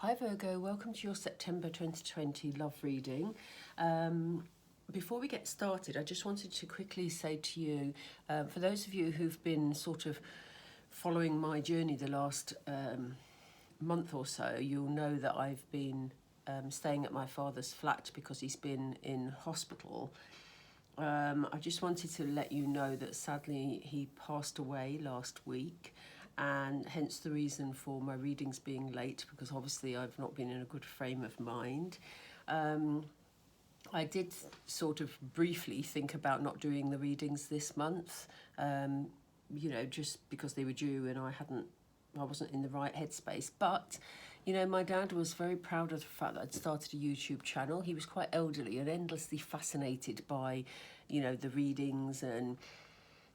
Hi Virgo, welcome to your September 2020 love reading. Before we get started, I just wanted to quickly say to you, for those of you who've been sort of following my journey the last month or so, you'll know that I've been staying at my father's flat because he's been in hospital. I just wanted to let you know that sadly he passed away last week, and hence the reason for my readings being late, because obviously I've not been in a good frame of mind. I did sort of briefly think about not doing the readings this month, you know, just because they were due and I wasn't in the right headspace. But, you know, my dad was very proud of the fact that I'd started a YouTube channel. He was quite elderly and endlessly fascinated by, you know, the readings and,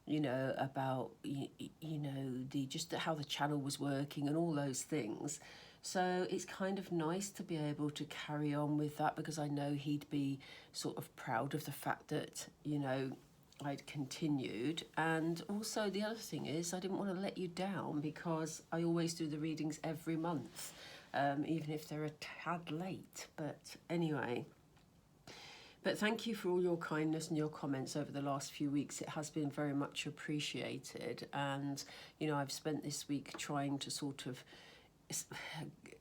you know, about, you know, just how the channel was working and all those things. So it's kind of nice to be able to carry on with that, because I know he'd be sort of proud of the fact that, you know, I'd continued. And also the other thing is I didn't want to let you down, because I always do the readings every month, even if they're a tad late. But anyway, but thank you for all your kindness and your comments over the last few weeks. It has been very much appreciated. And, you know, I've spent this week trying to sort of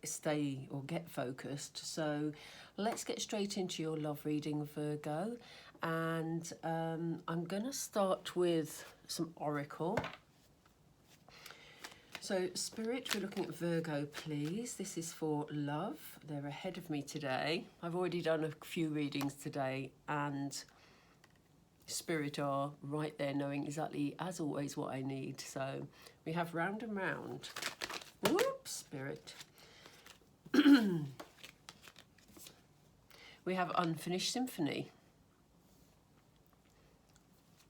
stay or get focused. So let's get straight into your love reading, Virgo. And I'm going to start with some oracle. So Spirit, we're looking at Virgo, please. This is for love. They're ahead of me today. I've already done a few readings today, and Spirit are right there knowing exactly, as always, what I need. So we have round and round. Whoops, Spirit. We have unfinished symphony.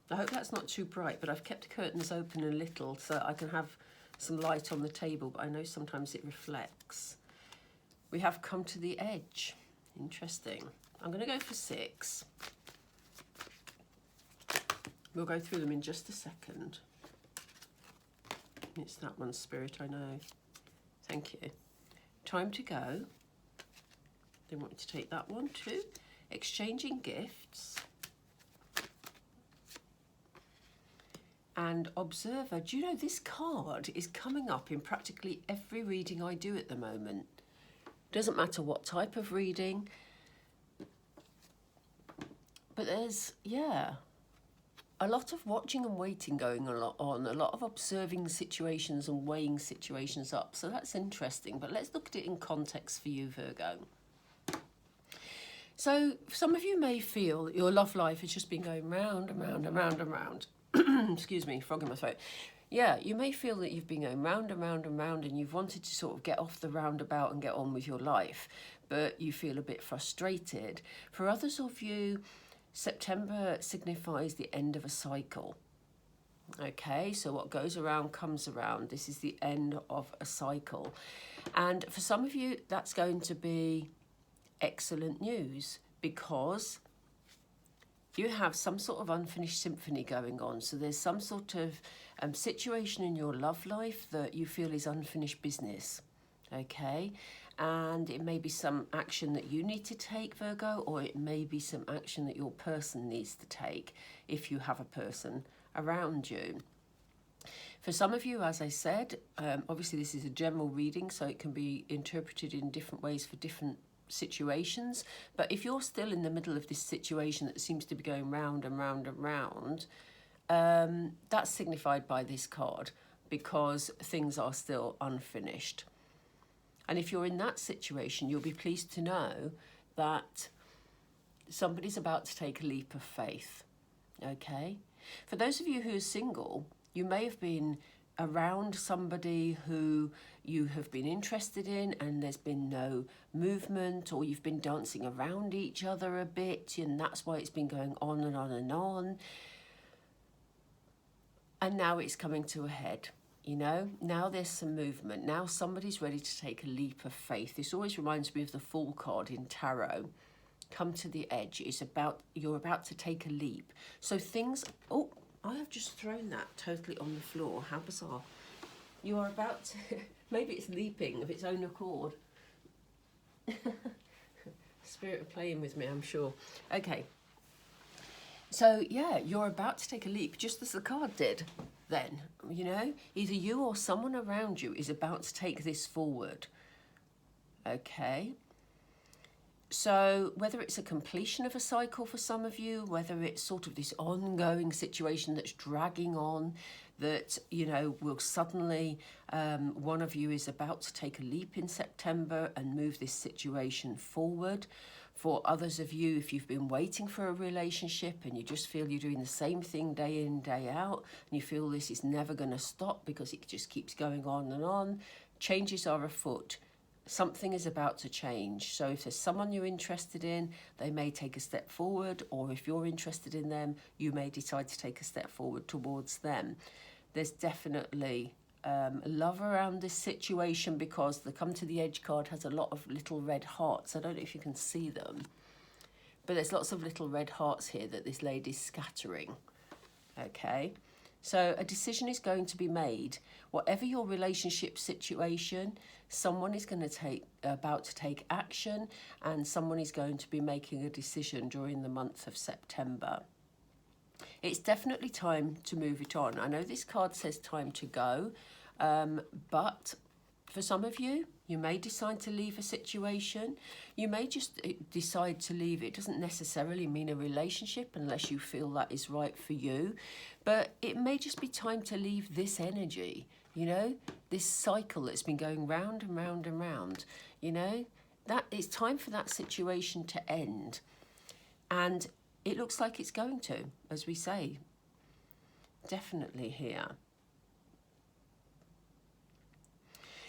I hope that's not too bright, but I've kept the curtains open a little so I can have some light on the table, but I know sometimes it reflects. We have come to the edge. Interesting. I'm going to go for 6. We'll go through them in just a second. It's that one, Spirit, I know. Thank you. Time to go. They want me to take that one too. Exchanging gifts. And Observer. Do you know this card is coming up in practically every reading I do at the moment? Doesn't matter what type of reading. But there's, yeah, a lot of watching and waiting going on, a lot of observing situations and weighing situations up. So that's interesting. But let's look at it in context for you, Virgo. So some of you may feel that your love life has just been going round and round and round and round. Excuse me, frog in my throat. Yeah, you may feel that you've been going round and round and round, and you've wanted to sort of get off the roundabout and get on with your life, but you feel a bit frustrated. For others of you, September signifies the end of a cycle. Okay, so what goes around comes around. This is the end of a cycle. And for some of you, that's going to be excellent news, because you have some sort of unfinished symphony going on. So there's some sort of situation in your love life that you feel is unfinished business, okay? And it may be some action that you need to take, Virgo, or it may be some action that your person needs to take, if you have a person around you. For some of you, as I said, obviously this is a general reading, so it can be interpreted in different ways for different situations. But if you're still in the middle of this situation that seems to be going round and round and round, that's signified by this card, because things are still unfinished. And if you're in that situation, you'll be pleased to know that somebody's about to take a leap of faith, okay? For those of you who are single, you may have been around somebody who you have been interested in and there's been no movement, or you've been dancing around each other a bit, and that's why it's been going on and on and on. And now it's coming to a head, you know? Now there's some movement. Now somebody's ready to take a leap of faith. This always reminds me of the Fool card in tarot. Come to the edge. It's about, you're about to take a leap. So things, oh, I have just thrown that totally on the floor. How bizarre. You are about to, maybe it's leaping of its own accord. Spirit of playing with me, I'm sure. Okay. So, yeah, you're about to take a leap, just as the card did then, you know. Either you or someone around you is about to take this forward. Okay. So whether it's a completion of a cycle for some of you, whether it's sort of this ongoing situation that's dragging on, that, you know, will suddenly, one of you is about to take a leap in September and move this situation forward. For others of you, if you've been waiting for a relationship and you just feel you're doing the same thing day in, day out, and you feel this is never going to stop because it just keeps going on and on, changes are afoot. Something is about to change. So if there's someone you're interested in, they may take a step forward, or if you're interested in them, you may decide to take a step forward towards them. There's definitely love around this situation, because the Come to the Edge card has a lot of little red hearts. I don't know if you can see them, but there's lots of little red hearts here that this lady's scattering. Okay. So a decision is going to be made. Whatever your relationship situation, someone is about to take action, and someone is going to be making a decision during the month of September. It's definitely time to move it on. I know this card says time to go, but for some of you, you may decide to leave a situation. You may just decide to leave. It doesn't necessarily mean a relationship unless you feel that is right for you. But it may just be time to leave this energy, you know, this cycle that's been going round and round and round, you know. That it's time for that situation to end. And it looks like it's going to, as we say. Definitely here.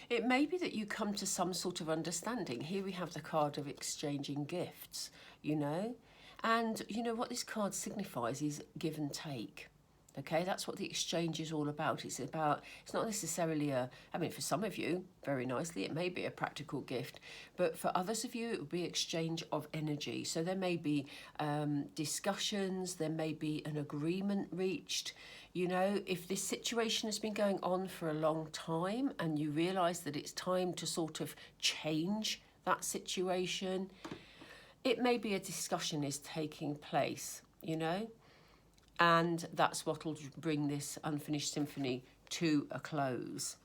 It may be that you come to some sort of understanding. Here we have the card of exchanging gifts, you know. And you know what this card signifies is give and take. Okay, that's what the exchange is all about. It's not necessarily for some of you, very nicely, it may be a practical gift, but for others of you, it would be exchange of energy. So there may be discussions, there may be an agreement reached. You know, if this situation has been going on for a long time and you realise that it's time to sort of change that situation, it may be a discussion is taking place, you know. And that's what will bring this unfinished symphony to a close.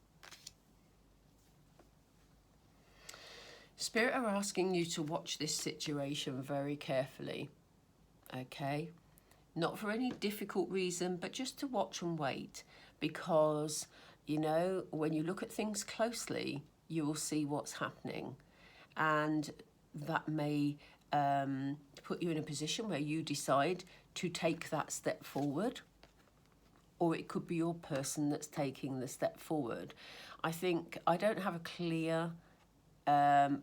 Spirit are asking you to watch this situation very carefully, okay? Not for any difficult reason, but just to watch and wait. Because, you know, when you look at things closely, you will see what's happening. And that may put you in a position where you decide to take that step forward, or it could be your person that's taking the step forward. I don't have a clear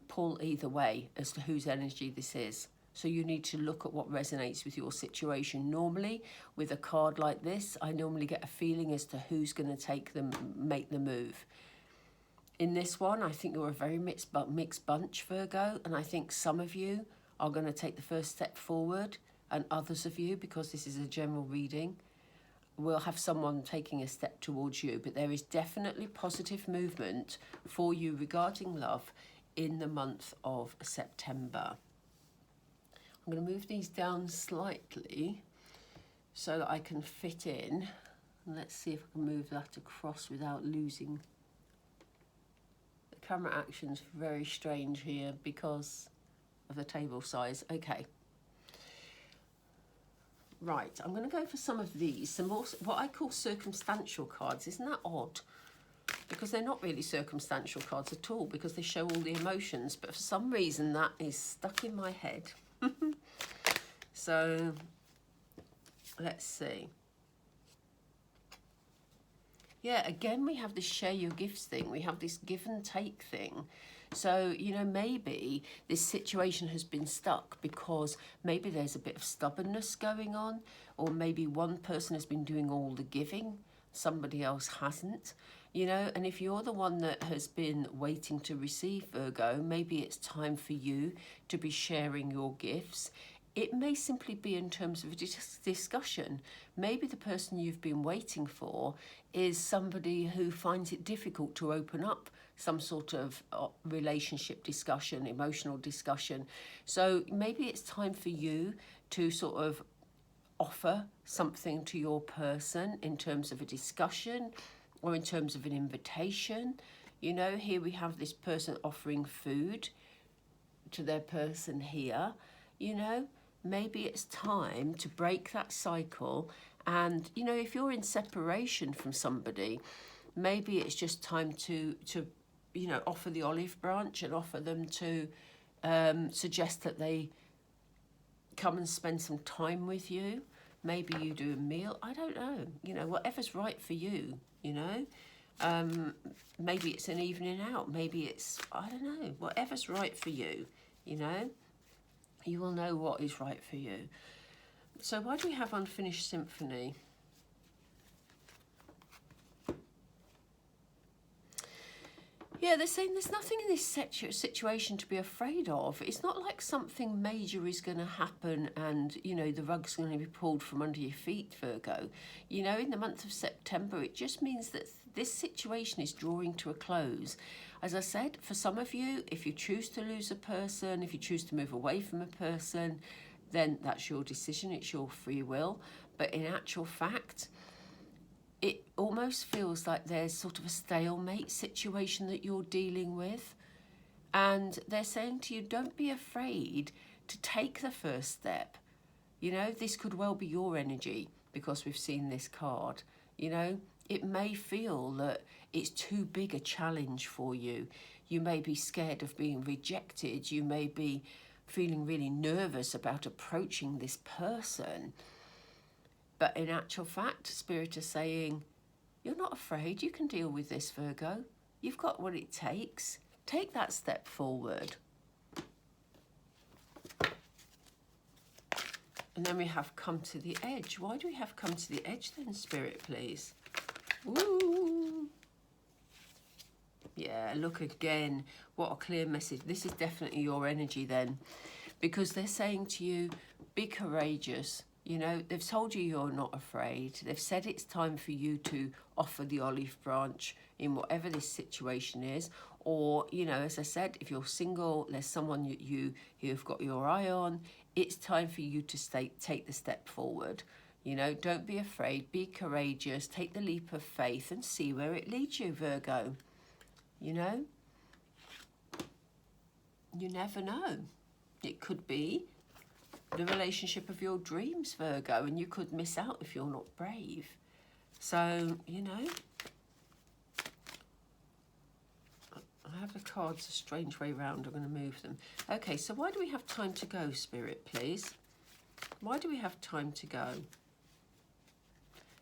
pull either way as to whose energy this is. So you need to look at what resonates with your situation. Normally, with a card like this, I normally get a feeling as to who's going to make the move. In this one, I think you're a very mixed bunch, Virgo, and I think some of you are going to take the first step forward, and others of you, because this is a general reading, will have someone taking a step towards you. But there is definitely positive movement for you regarding love in the month of September. I'm going to move these down slightly so that I can fit in. And let's see if I can move that across without losing. The camera action's very strange here because of the table size. Okay. Right, I'm going to go for some of these, some more what I call circumstantial cards. Isn't that odd? Because they're not really circumstantial cards at all, because they show all the emotions, but for some reason that is stuck in my head. So let's see. Yeah, again, we have this share your gifts thing. We have this give and take thing. So, you know, maybe this situation has been stuck because maybe there's a bit of stubbornness going on, or maybe one person has been doing all the giving, somebody else hasn't, you know. And if you're the one that has been waiting to receive, Virgo, maybe it's time for you to be sharing your gifts. It may simply be in terms of a discussion. Maybe the person you've been waiting for is somebody who finds it difficult to open up some sort of relationship discussion, emotional discussion. So maybe it's time for you to sort of offer something to your person in terms of a discussion or in terms of an invitation. You know, here we have this person offering food to their person here. You know, maybe it's time to break that cycle. And, you know, if you're in separation from somebody, maybe it's just time to you know, offer the olive branch and offer them to suggest that they come and spend some time with you. Maybe you do a meal. I don't know. You know, whatever's right for you, you know. Maybe it's an evening out. Maybe it's, I don't know, whatever's right for you, you know. You will know what is right for you. So why do we have unfinished symphony? Yeah, they're saying there's nothing in this situation to be afraid of. It's not like something major is going to happen and, you know, the rug's going to be pulled from under your feet, Virgo. You know, in the month of September, it just means that this situation is drawing to a close. As I said, for some of you, if you choose to lose a person, if you choose to move away from a person, then that's your decision, it's your free will. But in actual fact, it almost feels like there's sort of a stalemate situation that you're dealing with. And they're saying to you, don't be afraid to take the first step. You know, this could well be your energy because we've seen this card. You know, it may feel that it's too big a challenge for you. You may be scared of being rejected. You may be feeling really nervous about approaching this person. But in actual fact, Spirit is saying, you're not afraid. You can deal with this, Virgo. You've got what it takes. Take that step forward. And then we have come to the edge. Why do we have come to the edge then, Spirit, please? Ooh. Yeah, look again. What a clear message. This is definitely your energy then. Because they're saying to you, be courageous. You know, they've told you you're not afraid. They've said it's time for you to offer the olive branch in whatever this situation is. Or, you know, as I said, if you're single, there's someone you've got your eye on. It's time for you to take the step forward. You know, don't be afraid. Be courageous. Take the leap of faith and see where it leads you, Virgo. You know? You never know. It could be the relationship of your dreams, Virgo, and you could miss out if you're not brave. So, you know, I have the cards a strange way round. I'm going to move them. Okay, so why do we have time to go, Spirit, please? Why do we have time to go?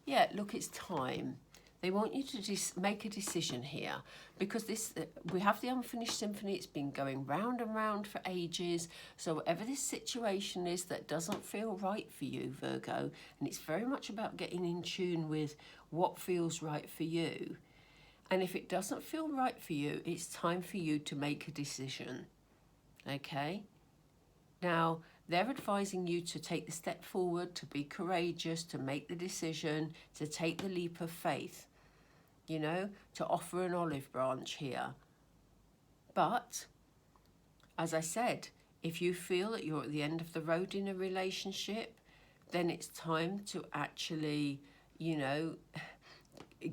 Yeah, look, it's time. They want you to make a decision here because we have the unfinished symphony. It's been going round and round for ages. So whatever this situation is that doesn't feel right for you, Virgo, and it's very much about getting in tune with what feels right for you. And if it doesn't feel right for you, it's time for you to make a decision. Okay? Now, they're advising you to take the step forward, to be courageous, to make the decision, to take the leap of faith. You know, to offer an olive branch here. But, as I said, if you feel that you're at the end of the road in a relationship, then it's time to actually, you know,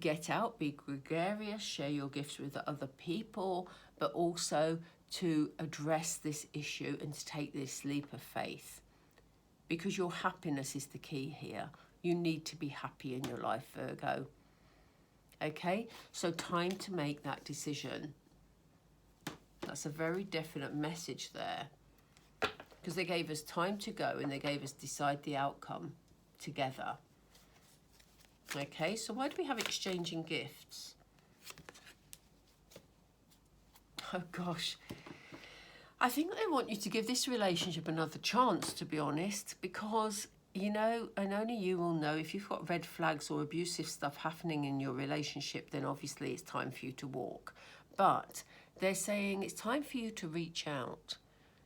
get out, be gregarious, share your gifts with other people, but also to address this issue and to take this leap of faith. Because your happiness is the key here. You need to be happy in your life, Virgo. Okay, so time to make that decision. That's a very definite message there. Because they gave us time to go and they gave us decide the outcome together. Okay, so why do we have exchanging gifts? Oh gosh. I think they want you to give this relationship another chance, to be honest, because you know, and only you will know, if you've got red flags or abusive stuff happening in your relationship, then obviously it's time for you to walk. But they're saying it's time for you to reach out.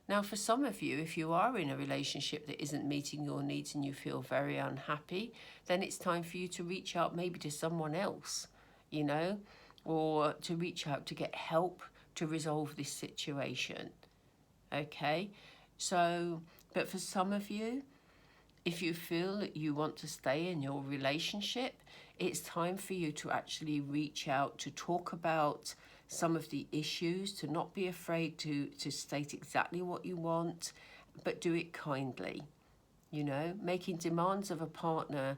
Now, for some of you, if you are in a relationship that isn't meeting your needs and you feel very unhappy, then it's time for you to reach out maybe to someone else, you know, or to reach out to get help to resolve this situation. Okay, so, but for some of you, if you feel that you want to stay in your relationship, it's time for you to actually reach out to talk about some of the issues, to not be afraid to state exactly what you want, but do it kindly. You know, making demands of a partner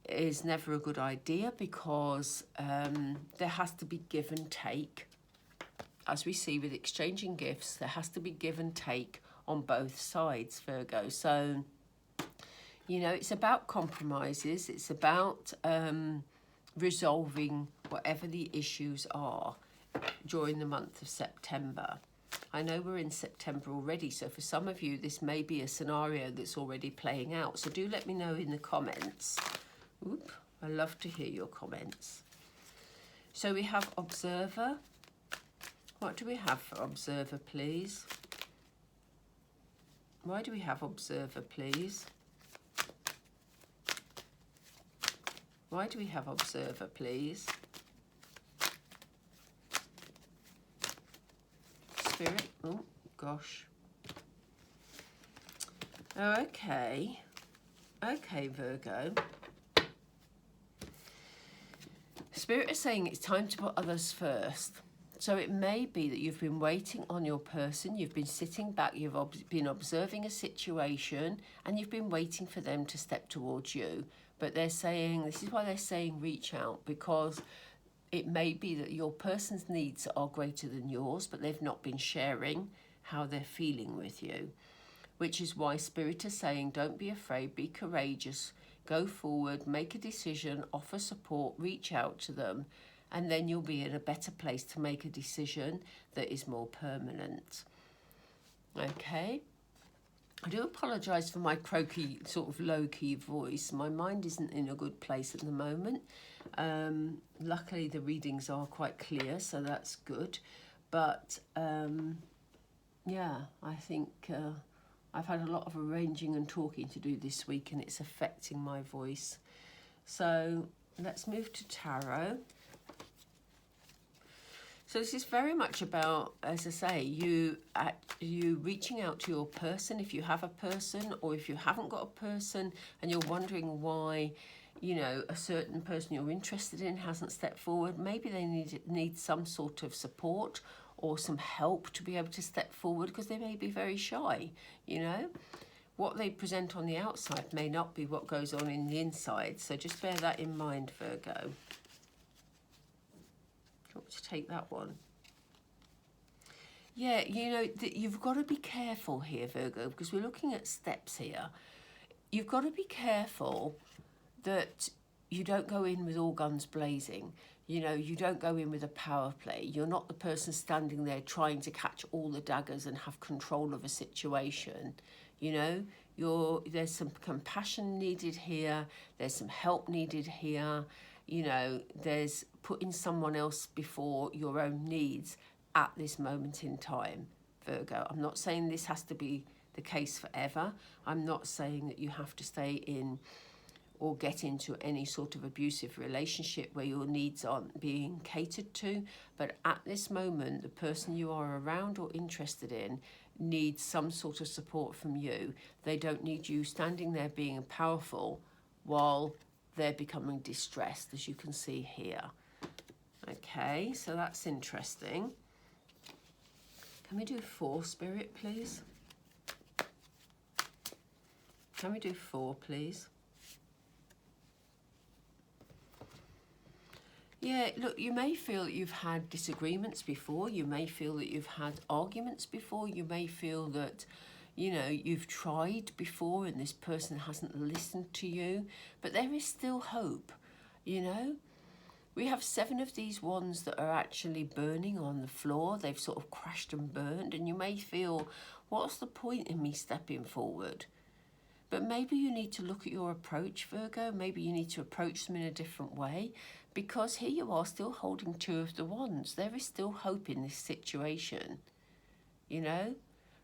is never a good idea, because there has to be give and take. As we see with exchanging gifts, there has to be give and take on both sides, Virgo. So, you know, it's about compromises. It's about resolving whatever the issues are during the month of September. I know we're in September already, so for some of you, this may be a scenario that's already playing out. So do let me know in the comments. Oop, I love to hear your comments. So we have Observer. What do we have for Observer, please? Why do we have Observer, please? Why do we have Observer, please? Spirit. Oh, gosh. Oh, okay. Okay, Virgo. Spirit is saying it's time to put others first. So it may be that you've been waiting on your person, you've been sitting back, you've been observing a situation, and you've been waiting for them to step towards you. But they're saying, this is why they're saying reach out, because it may be that your person's needs are greater than yours, but they've not been sharing how they're feeling with you. Which is why Spirit is saying, don't be afraid, be courageous, go forward, make a decision, offer support, reach out to them, and then you'll be in a better place to make a decision that is more permanent. Okay? I do apologise for my croaky, sort of low-key voice. My mind isn't in a good place at the moment. Luckily, the readings are quite clear, so that's good. But, yeah, I think I've had a lot of arranging and talking to do this week, and it's affecting my voice. So let's move to Tarot. So this is very much about, as I say, you reaching out to your person, if you have a person, or if you haven't got a person and you're wondering why, you know, a certain person you're interested in hasn't stepped forward. Maybe they need some sort of support or some help to be able to step forward, because they may be very shy, you know. What they present on the outside may not be what goes on in the inside. So just bear that in mind, Virgo. Do you want me to take that one? Yeah, you know, you've got to be careful here, Virgo, because we're looking at steps here. You've got to be careful that you don't go in with all guns blazing. You know, you don't go in with a power play. You're not the person standing there trying to catch all the daggers and have control of a situation. You know, there's some compassion needed here. There's some help needed here. You know, there's putting someone else before your own needs at this moment in time, Virgo. I'm not saying this has to be the case forever. I'm not saying that you have to stay in or get into any sort of abusive relationship where your needs aren't being catered to. But at this moment, the person you are around or interested in needs some sort of support from you. They don't need you standing there being powerful while they're becoming distressed, as you can see here. Okay, so that's interesting. Can we do 4, Spirit, please? Can we do 4, please? Yeah, look, you may feel that you've had disagreements before. You may feel that you've had arguments before. You may feel that, you know, you've tried before and this person hasn't listened to you. But there is still hope, you know. We have 7 of these wands that are actually burning on the floor. They've sort of crashed and burned. And you may feel, what's the point in me stepping forward? But maybe you need to look at your approach, Virgo. Maybe you need to approach them in a different way, because here you are still holding 2 of the wands. There is still hope in this situation, you know.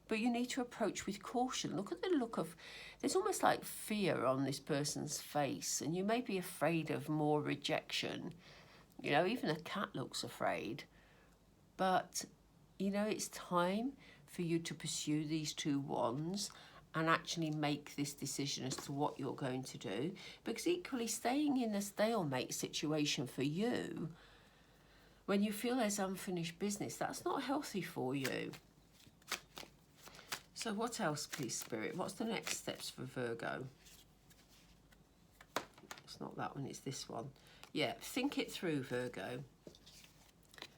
But you need to approach with caution. Look at the look of, there's almost like fear on this person's face, and you may be afraid of more rejection, You know, even a cat looks afraid. But, you know, it's time for you to pursue these two wands and actually make this decision as to what you're going to do. Because equally, staying in a stalemate situation for you, when you feel there's unfinished business, that's not healthy for you. So what else, please, Spirit? What's the next steps for Virgo? It's not that one, it's this one. Yeah, think it through, Virgo.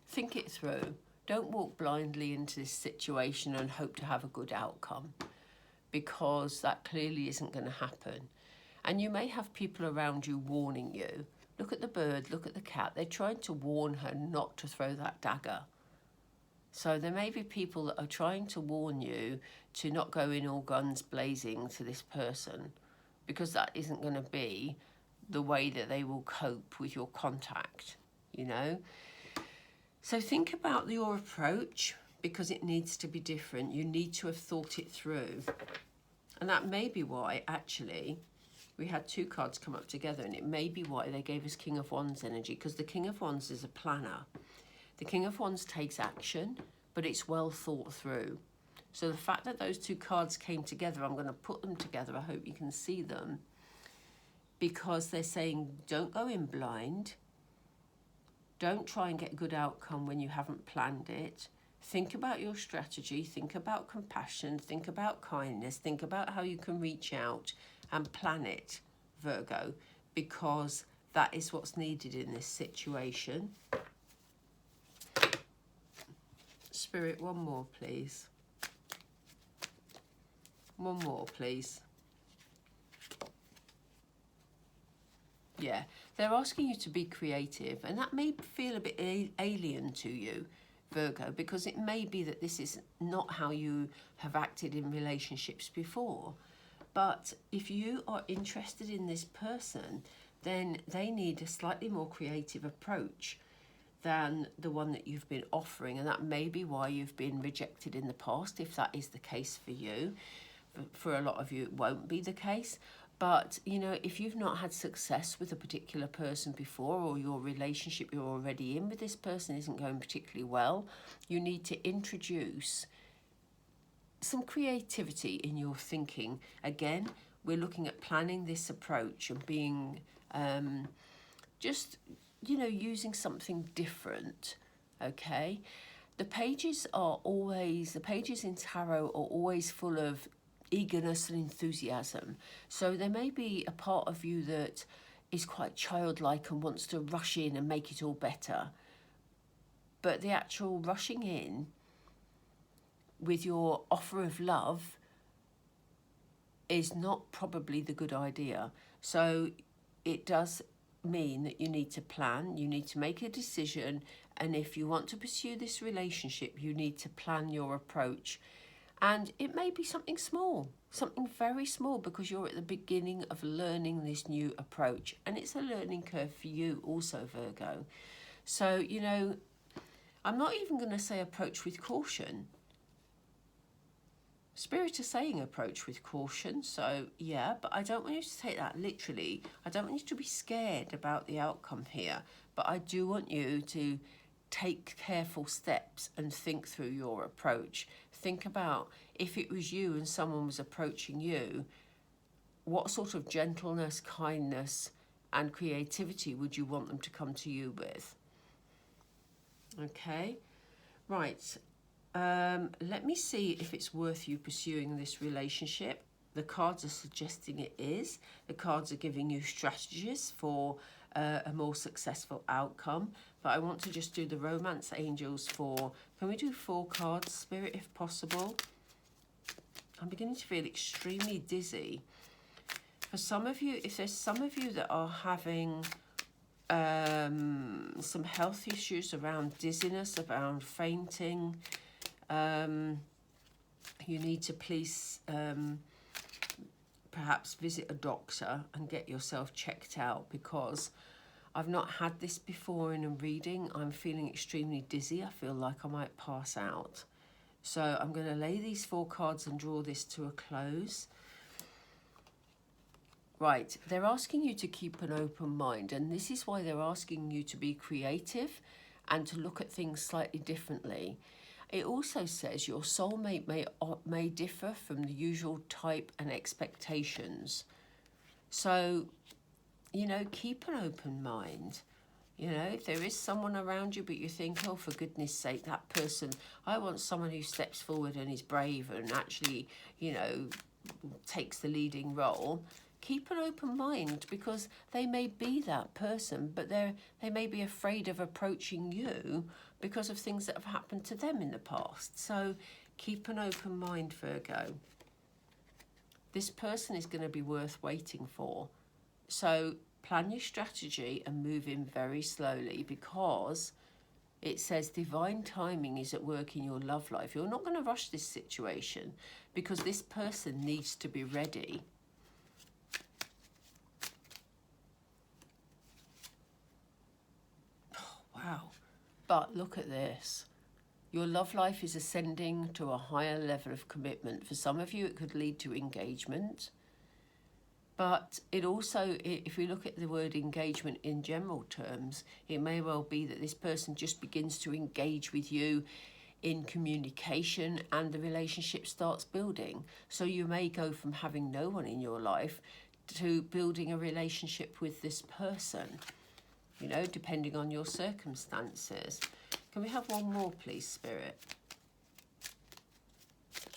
Think it through. Don't walk blindly into this situation and hope to have a good outcome, because that clearly isn't going to happen. And you may have people around you warning you. Look at the bird, look at the cat. They're trying to warn her not to throw that dagger. So there may be people that are trying to warn you to not go in all guns blazing to this person, because that isn't going to be the way that they will cope with your contact, you know. So think about your approach, because it needs to be different. You need to have thought it through. And that may be why, actually, we had two cards come up together, and it may be why they gave us King of Wands energy, because the King of Wands is a planner. The King of Wands takes action, but it's well thought through. So the fact that those two cards came together, I'm going to put them together. I hope you can see them, because they're saying don't go in blind. Don't try and get a good outcome when you haven't planned it. Think about your strategy. Think about compassion. Think about kindness. Think about how you can reach out and plan it, Virgo, because that is what's needed in this situation. Spirit, one more, please. One more, please. Yeah, they're asking you to be creative, and that may feel a bit alien to you, Virgo, because it may be that this is not how you have acted in relationships before. But if you are interested in this person, then they need a slightly more creative approach than the one that you've been offering, and that may be why you've been rejected in the past, if that is the case for you. For a lot of you, it won't be the case. But, you know, if you've not had success with a particular person before, or your relationship you're already in with this person isn't going particularly well, you need to introduce some creativity in your thinking. Again, we're looking at planning this approach and being just, you know, using something different, okay? The pages in tarot are always full of eagerness and enthusiasm. So there may be a part of you that is quite childlike and wants to rush in and make it all better. But the actual rushing in with your offer of love is not probably the good idea. So it does mean that you need to plan, you need to make a decision, and if you want to pursue this relationship, you need to plan your approach. And it may be something small, something very small, because you're at the beginning of learning this new approach. And it's a learning curve for you also, Virgo. So, you know, I'm not even going to say approach with caution. Spirit is saying approach with caution, so yeah, but I don't want you to take that literally. I don't want you to be scared about the outcome here, but I do want you to take careful steps and think through your approach. Think about, if it was you and someone was approaching you, what sort of gentleness, kindness and creativity would you want them to come to you with? Okay, right. Let me see if it's worth you pursuing this relationship. The cards are suggesting it is. The cards are giving you strategies for a more successful outcome. But I want to just do the romance angels for, can we do 4 cards, Spirit, if possible? I'm beginning to feel extremely dizzy. For some of you, if there's some of you that are having some health issues around dizziness, around fainting, you need to please perhaps visit a doctor and get yourself checked out, because I've not had this before in a reading. I'm feeling extremely dizzy. I feel like I might pass out. So I'm going to lay these 4 cards and draw this to a close. Right, they're asking you to keep an open mind, and this is why they're asking you to be creative and to look at things slightly differently. It also says your soulmate may differ from the usual type and expectations. So, you know, keep an open mind. You know, if there is someone around you, but you think, oh, for goodness sake, that person, I want someone who steps forward and is brave and actually, you know, takes the leading role. Keep an open mind, because they may be that person, but they may be afraid of approaching you because of things that have happened to them in the past. So keep an open mind, Virgo. This person is going to be worth waiting for. So plan your strategy and move in very slowly, because it says divine timing is at work in your love life. You're not going to rush this situation, because this person needs to be ready. Wow. But look at this. Your love life is ascending to a higher level of commitment. For some of you, it could lead to engagement. But it also, if we look at the word engagement in general terms, it may well be that this person just begins to engage with you in communication and the relationship starts building. So you may go from having no one in your life to building a relationship with this person, you know, depending on your circumstances. Can we have one more, please, Spirit?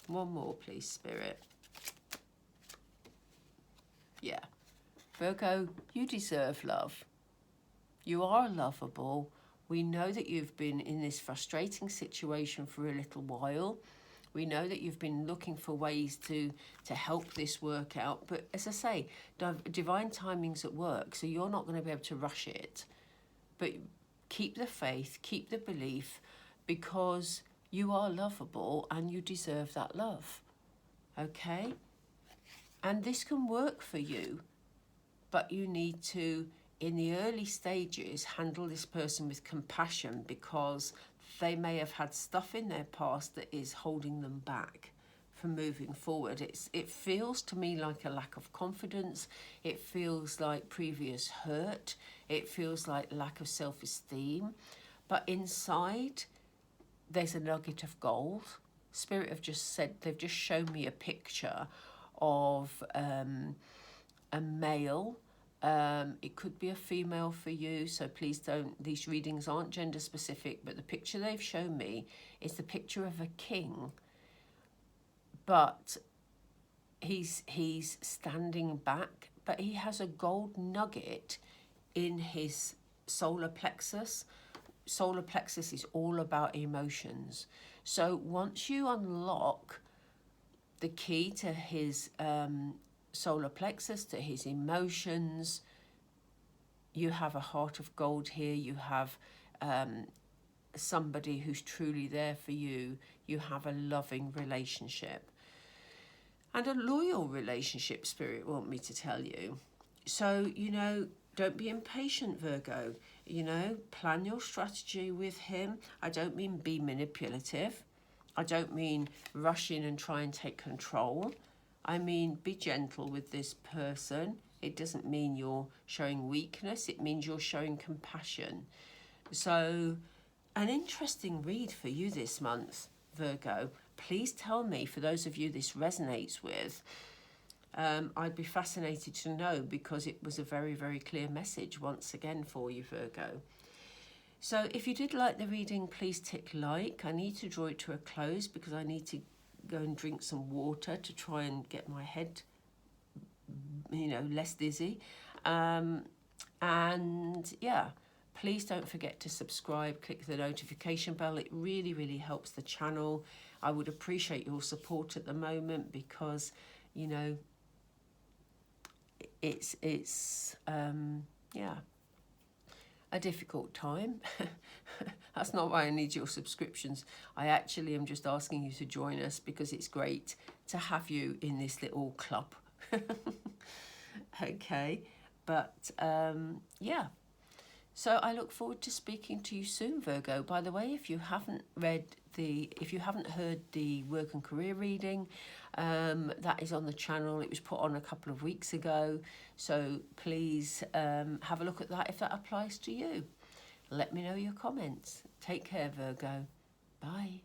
One more, please, Spirit. Yeah. Virgo, you deserve love. You are lovable. We know that you've been in this frustrating situation for a little while. We know that you've been looking for ways to help this work out. But as I say, divine timing's at work, so you're not going to be able to rush it. But keep the faith, keep the belief, because you are lovable and you deserve that love. Okay? And this can work for you, but you need to, in the early stages, handle this person with compassion, because they may have had stuff in their past that is holding them back from moving forward. It feels to me like a lack of confidence. It feels like previous hurt. It feels like lack of self-esteem. But inside, there's a nugget of gold. Spirit have just said, they've just shown me a picture of a male. It could be a female for you, so please don't, these readings aren't gender specific, but the picture they've shown me is the picture of a king, but he's standing back, but he has a gold nugget in his solar plexus. Solar plexus is all about emotions. So once you unlock the key to his solar plexus, to his emotions, you have a heart of gold here. You have somebody who's truly there for you. You have a loving relationship and a loyal relationship, Spirit want me to tell you. So, you know, don't be impatient, Virgo. You know, plan your strategy with him. I don't mean be manipulative. I don't mean rush in and try and take control. I mean, be gentle with this person. It doesn't mean you're showing weakness. It means you're showing compassion. So, an interesting read for you this month, Virgo. Please tell me, for those of you this resonates with, I'd be fascinated to know, because it was a very, very clear message once again for you, Virgo. So if you did like the reading, please tick like. I need to draw it to a close because I need to go and drink some water to try and get my head, you know, less dizzy. And yeah, please don't forget to subscribe, click the notification bell. It really, really helps the channel. I would appreciate your support at the moment, because, you know, it's yeah, a difficult time. That's not why I need your subscriptions. I actually am just asking you to join us because it's great to have you in this little club. Okay, but yeah. So I look forward to speaking to you soon, Virgo. By the way, if you haven't read if you haven't heard the work and career reading, that is on the channel. It was put on a couple of weeks ago, so please have a look at that if that applies to you. Let me know your comments. Take care, Virgo. Bye.